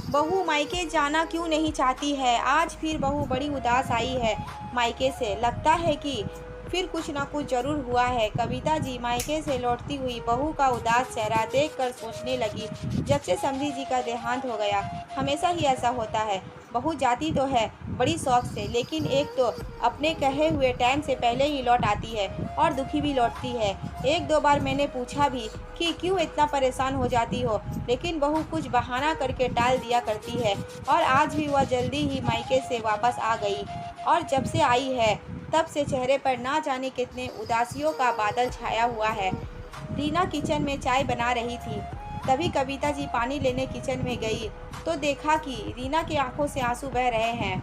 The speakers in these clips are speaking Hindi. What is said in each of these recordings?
बहू मायके जाना क्यों नहीं चाहती है? आज फिर बहू बड़ी उदास आई है मायके से। लगता है कि फिर कुछ ना कुछ जरूर हुआ है। कविता जी मायके से लौटती हुई बहू का उदास चेहरा देखकर सोचने लगी, जब से समधी जी का देहांत हो गया हमेशा ही ऐसा होता है। बहू जाती तो है बड़ी शौक से, लेकिन एक तो अपने कहे हुए टाइम से पहले ही लौट आती है और दुखी भी लौटती है। एक दो बार मैंने पूछा भी कि क्यों इतना परेशान हो जाती हो, लेकिन बहू कुछ बहाना करके टाल दिया करती है। और आज भी वह जल्दी ही मायके से वापस आ गई, और जब से आई है तब से चेहरे पर ना जाने कितने उदासियों का बादल छाया हुआ है। रीना किचन में चाय बना रही थी, तभी कविता जी पानी लेने किचन में गई तो देखा कि रीना की आंखों से आंसू बह रहे हैं।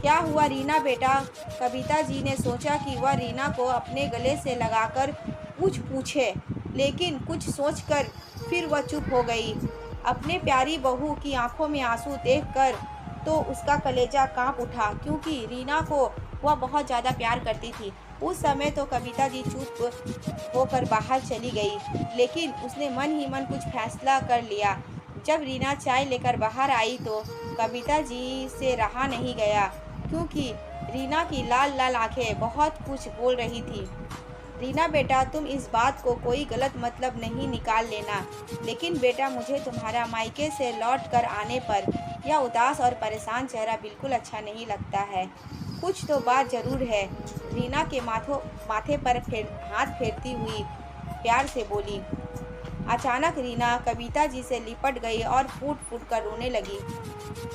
क्या हुआ रीना बेटा? कविता जी ने सोचा कि वह रीना को अपने गले से लगाकर कुछ पूछे, लेकिन कुछ सोचकर फिर वह चुप हो गई। अपने प्यारी बहू की आंखों में आंसू देखकर तो उसका कलेजा कांप उठा, क्योंकि रीना को वह बहुत ज़्यादा प्यार करती थी। उस समय तो कविता जी चुप होकर बाहर चली गई, लेकिन उसने मन ही मन कुछ फैसला कर लिया। जब रीना चाय लेकर बाहर आई तो कविता जी से रहा नहीं गया, क्योंकि रीना की लाल लाल आंखें बहुत कुछ बोल रही थी। रीना बेटा, तुम इस बात को कोई गलत मतलब नहीं निकाल लेना, लेकिन बेटा मुझे तुम्हारा मायके से लौट कर आने पर यह उदास और परेशान चेहरा बिल्कुल अच्छा नहीं लगता है। कुछ तो बात जरूर है। रीना के माथे पर हाथ फेरती हुई प्यार से बोली। अचानक रीना कविता जी से लिपट गई और फूट फूट कर रोने लगी।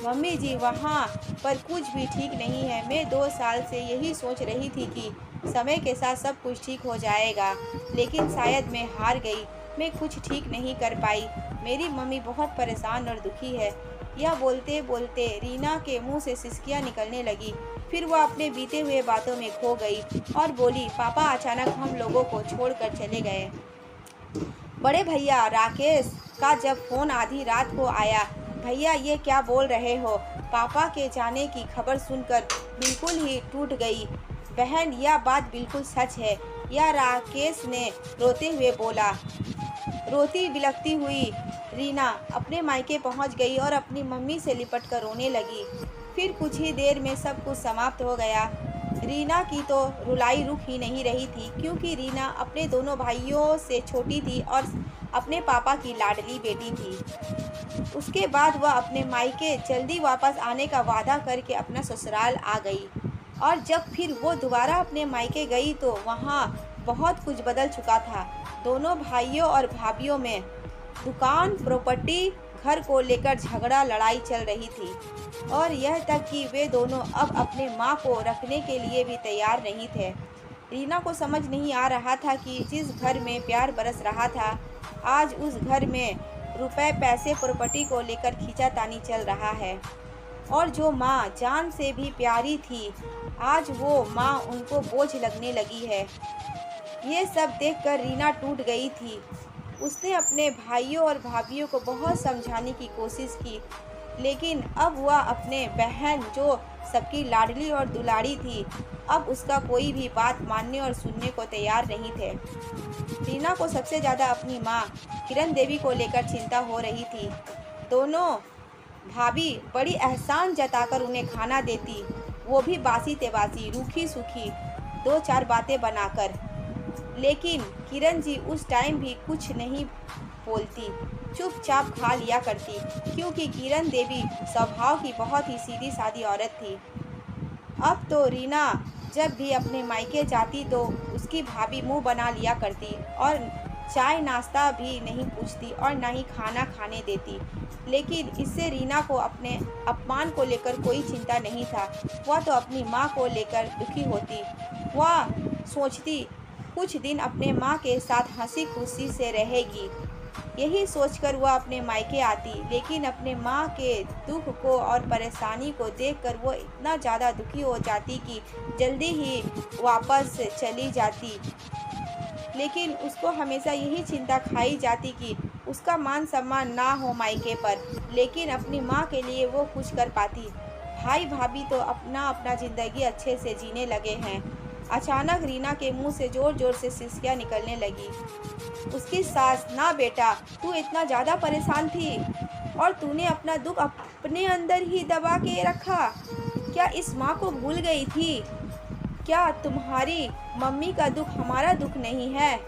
मम्मी जी, वहाँ पर कुछ भी ठीक नहीं है। मैं 2 साल से यही सोच रही थी कि समय के साथ सब कुछ ठीक हो जाएगा, लेकिन शायद मैं हार गई। मैं कुछ ठीक नहीं कर पाई। मेरी मम्मी बहुत परेशान और दुखी है। यह बोलते बोलते रीना के मुंह से सिसकियां निकलने लगी। फिर वह अपने बीते हुए बातों में खो गई और बोली, पापा अचानक हम लोगों को छोड़कर चले गए। बड़े भैया राकेश का जब फोन आधी रात को आया, भैया ये क्या बोल रहे हो? पापा के जाने की खबर सुनकर बिल्कुल ही टूट गई। बहन, यह बात बिल्कुल सच है, यह राकेश ने रोते हुए बोला। रोती बिलखती हुई रीना अपने मायके पहुंच गई और अपनी मम्मी से लिपट कर रोने लगी। फिर कुछ ही देर में सब कुछ समाप्त हो गया। रीना की तो रुलाई रुक ही नहीं रही थी, क्योंकि रीना अपने दोनों भाइयों से छोटी थी और अपने पापा की लाडली बेटी थी। उसके बाद वह अपने मायके जल्दी वापस आने का वादा करके अपना ससुराल आ गई, और जब फिर वो दोबारा अपने मायके गई तो वहाँ बहुत कुछ बदल चुका था। दोनों भाइयों और भाभियों में दुकान, प्रॉपर्टी, घर को लेकर झगड़ा लड़ाई चल रही थी, और यह तक कि वे दोनों अब अपने माँ को रखने के लिए भी तैयार नहीं थे। रीना को समझ नहीं आ रहा था कि जिस घर में प्यार बरस रहा था, आज उस घर में रुपए, पैसे, प्रॉपर्टी को लेकर खींचातानी चल रहा है। और जो माँ जान से भी प्यारी थी, आज वो माँ उनको बोझ लगने लगी है। ये सब देखकर रीना टूट गई थी। उसने अपने भाइयों और भाभियों को बहुत समझाने की कोशिश की, लेकिन अब वह अपने बहन जो सबकी लाडली और दुलारी थी, अब उसका कोई भी बात मानने और सुनने को तैयार नहीं थे। रीना को सबसे ज़्यादा अपनी माँ किरण देवी को लेकर चिंता हो रही थी। दोनों भाभी बड़ी एहसान जताकर उन्हें खाना देती, वो भी बासी तेबासी, रूखी सूखी 2-4 बातें बनाकर। लेकिन किरण जी उस टाइम भी कुछ नहीं बोलती, चुपचाप खा लिया करती, क्योंकि किरण देवी स्वभाव की बहुत ही सीधी सादी औरत थी। अब तो रीना जब भी अपने मायके जाती तो उसकी भाभी मुंह बना लिया करती, और चाय नाश्ता भी नहीं पूछती और ना ही खाना खाने देती। लेकिन इससे रीना को अपने अपमान को लेकर कोई चिंता नहीं था। वह तो अपनी माँ को लेकर दुखी होती। वह सोचती कुछ दिन अपने माँ के साथ हंसी खुशी से रहेगी। यही सोचकर वह अपने मायके आती, लेकिन अपने माँ के दुख को और परेशानी को देखकर वो इतना ज़्यादा दुखी हो जाती कि जल्दी ही वापस चली जाती। लेकिन उसको हमेशा यही चिंता खाई जाती कि उसका मान सम्मान ना हो मायके पर, लेकिन अपनी माँ के लिए वो कुछ कर पाती। भाई भाभी तो अपना अपना ज़िंदगी अच्छे से जीने लगे हैं। अचानक रीना के मुंह से ज़ोर ज़ोर से सिसकियाँ निकलने लगी। उसकी सास, ना बेटा, तू इतना ज़्यादा परेशान थी? और तूने अपना दुख अपने अंदर ही दबा के रखा। क्या इस माँ को भूल गई थी? क्या तुम्हारी मम्मी का दुख हमारा दुख नहीं है?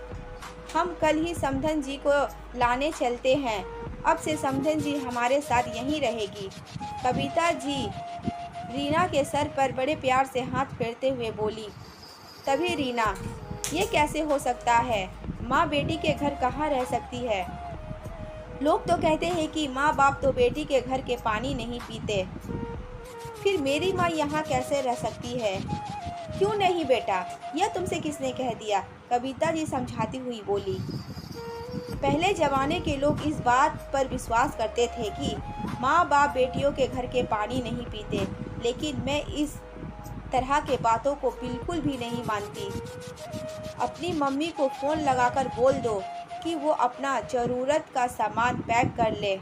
हम कल ही समधन जी को लाने चलते हैं। अब से समधन जी हमारे साथ यहीं रहेगी। कविता जी रीना के सर पर बड़े प्यार से हाथ फेरते हुए बोली। तभी रीना, ये कैसे हो सकता है? माँ बेटी के घर कहाँ रह सकती है? लोग तो कहते हैं कि माँ बाप तो बेटी के घर के पानी नहीं पीते। फिर मेरी माँ यहाँ कैसे रह सकती है? क्यों नहीं बेटा, यह तुमसे किसने कह दिया? कविता जी समझाती हुई बोली। पहले जमाने के लोग इस बात पर विश्वास करते थे कि माँ बाप बेटियों के घर के पानी नहीं पीते, लेकिन मैं इस तरह के बातों को बिल्कुल भी नहीं मानती। अपनी मम्मी को फ़ोन लगाकर बोल दो कि वो अपना ज़रूरत का सामान पैक कर ले।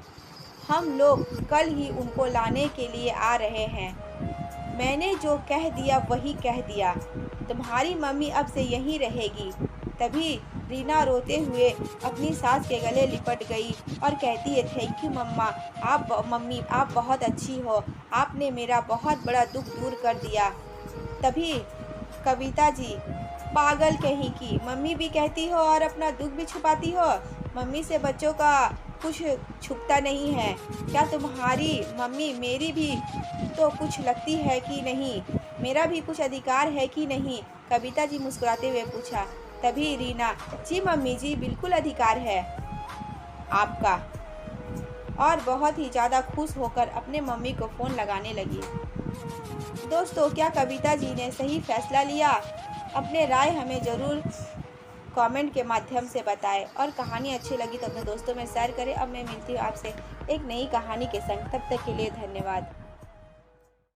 हम लोग कल ही उनको लाने के लिए आ रहे हैं। मैंने जो कह दिया वही कह दिया। तुम्हारी मम्मी अब से यहीं रहेगी। तभी रीना रोते हुए अपनी सास के गले लिपट गई और कहती है, थैंक यू मम्मा, मम्मी आप बहुत अच्छी हो। आपने मेरा बहुत बड़ा दुख दूर कर दिया। तभी कविता जी, पागल कहीं की, मम्मी भी कहती हो और अपना दुख भी छुपाती हो। मम्मी से बच्चों का कुछ छुपता नहीं है। क्या तुम्हारी मम्मी मेरी भी तो कुछ लगती है कि नहीं? मेरा भी कुछ अधिकार है कि नहीं? कविता जी मुस्कुराते हुए पूछा। तभी रीना, जी मम्मी जी, बिल्कुल अधिकार है आपका। और बहुत ही ज़्यादा खुश होकर अपने मम्मी को फ़ोन लगाने लगी। दोस्तों, क्या कविता जी ने सही फैसला लिया? अपने राय हमें ज़रूर कमेंट के माध्यम से बताएं और कहानी अच्छी लगी तो अपने दोस्तों में शेयर करें। अब मैं मिलती हूँ आपसे एक नई कहानी के संग। तब तक के लिए धन्यवाद।